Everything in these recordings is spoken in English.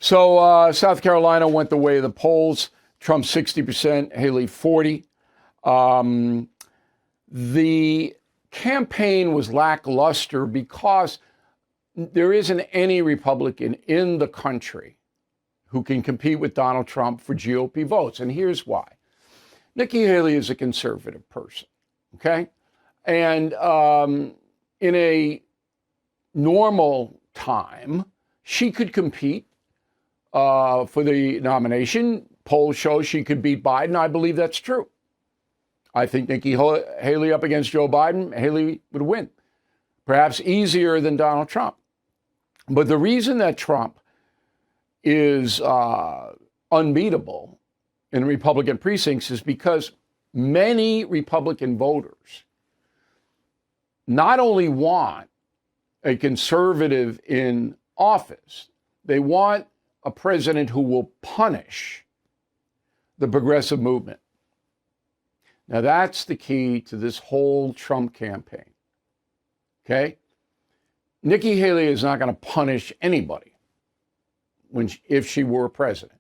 South Carolina went the way of the polls. Trump 60%, Haley 40. The campaign was lackluster because there isn't any Republican in the country who can compete with Donald Trump for GOP votes. And here's why. Nikki Haley is a conservative person, okay? And in a normal time, she could compete for the nomination. Polls show she could beat Biden. I believe that's true. I think Nikki Haley up against Joe Biden, Haley would win. Perhaps easier than Donald Trump. But the reason that Trump is unbeatable in Republican precincts is because many Republican voters not only want a conservative in office, they want a president who will punish the progressive movement. Now, that's the key to this whole Trump campaign. Okay? Nikki Haley is not going to punish anybody if she were president.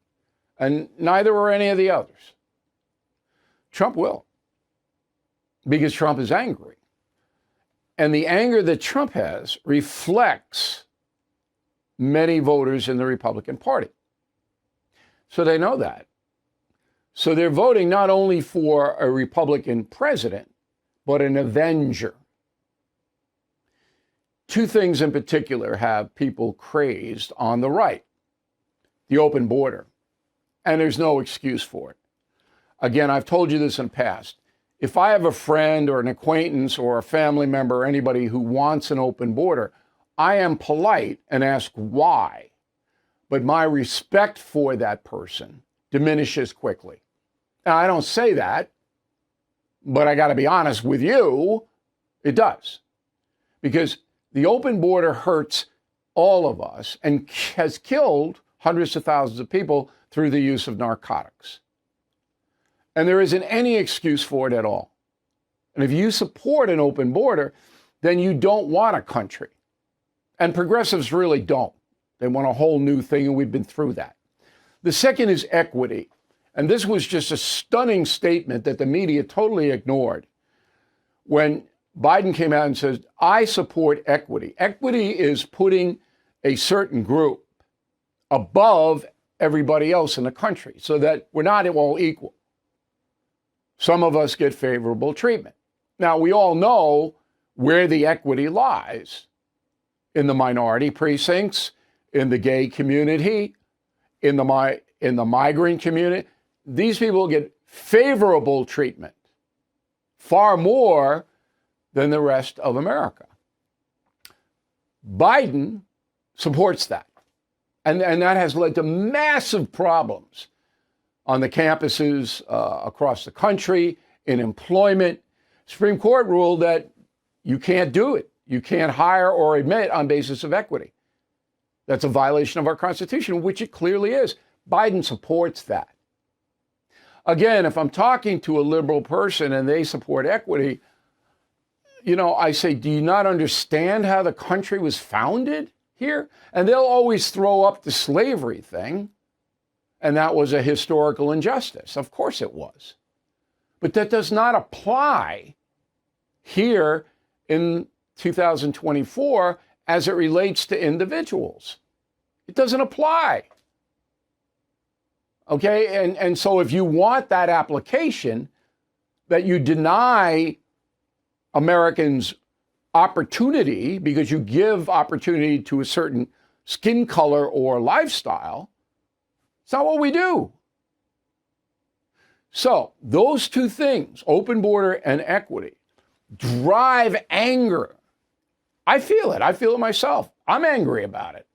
And neither are any of the others. Trump will. Because Trump is angry. And the anger that Trump has reflects many voters in the Republican Party. So they know that. So they're voting not only for a Republican president, but an avenger. Two things in particular have people crazed on the right. The open border. And there's no excuse for it. Again, I've told you this in the past. If I have a friend or an acquaintance or a family member or anybody who wants an open border, I am polite and ask why. But my respect for that person diminishes quickly. Now, I don't say that, but I got to be honest with you, it does. Because the open border hurts all of us and has killed hundreds of thousands of people through the use of narcotics. And there isn't any excuse for it at all. And if you support an open border, then you don't want a country. And progressives really don't. They want a whole new thing, and we've been through that. The second is equity. And this was just a stunning statement that the media totally ignored. When Biden came out and said, I support equity. Equity is putting a certain group above everybody else in the country so that we're not all equal. Some of us get favorable treatment. Now, we all know where the equity lies in the minority precincts, in the gay community, in the migrant community. These people get favorable treatment far more than the rest of America. Biden supports that. And that has led to massive problems on the campuses across the country, in employment. Supreme Court ruled that you can't do it. You can't hire or admit on basis of equity. That's a violation of our Constitution, which it clearly is. Biden supports that. Again, if I'm talking to a liberal person and they support equity, I say, do you not understand how the country was founded here? And they'll always throw up the slavery thing. And that was a historical injustice. Of course it was. But that does not apply here in 2024 as it relates to individuals. It doesn't apply. Okay, and so if you want that application, that you deny Americans opportunity because you give opportunity to a certain skin color or lifestyle, it's not what we do. So those two things, open border and equity, drive anger. I feel it. I feel it myself. I'm angry about it.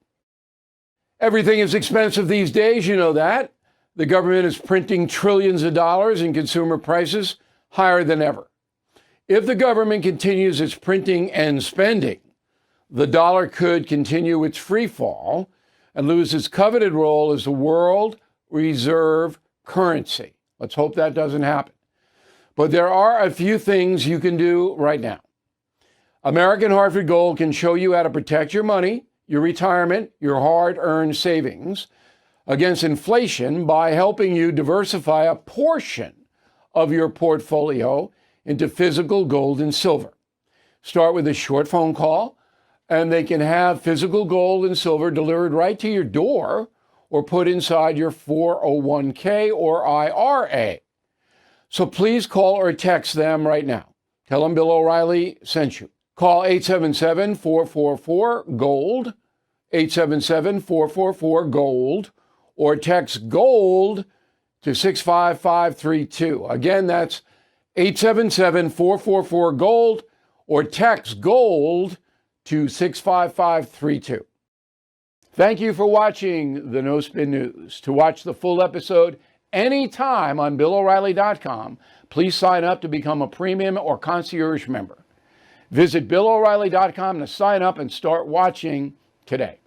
Everything is expensive these days, you know that. The government is printing trillions of dollars and consumer prices higher than ever. If the government continues its printing and spending, the dollar could continue its free fall and lose its coveted role as the world reserve currency. Let's hope that doesn't happen. But there are a few things you can do right now. American Hartford Gold can show you how to protect your money, your retirement, your hard-earned savings against inflation by helping you diversify a portion of your portfolio into physical gold and silver. Start with a short phone call, and they can have physical gold and silver delivered right to your door or put inside your 401k or IRA. So please call or text them right now. Tell them Bill O'Reilly sent you. Call 877-444-GOLD, 877-444-GOLD, or text GOLD to 65532. Again, that's 877-444-GOLD, or text GOLD to 65532. Thank you for watching the No Spin News. To watch the full episode anytime on BillO'Reilly.com, please sign up to become a premium or concierge member. Visit BillO'Reilly.com to sign up and start watching today.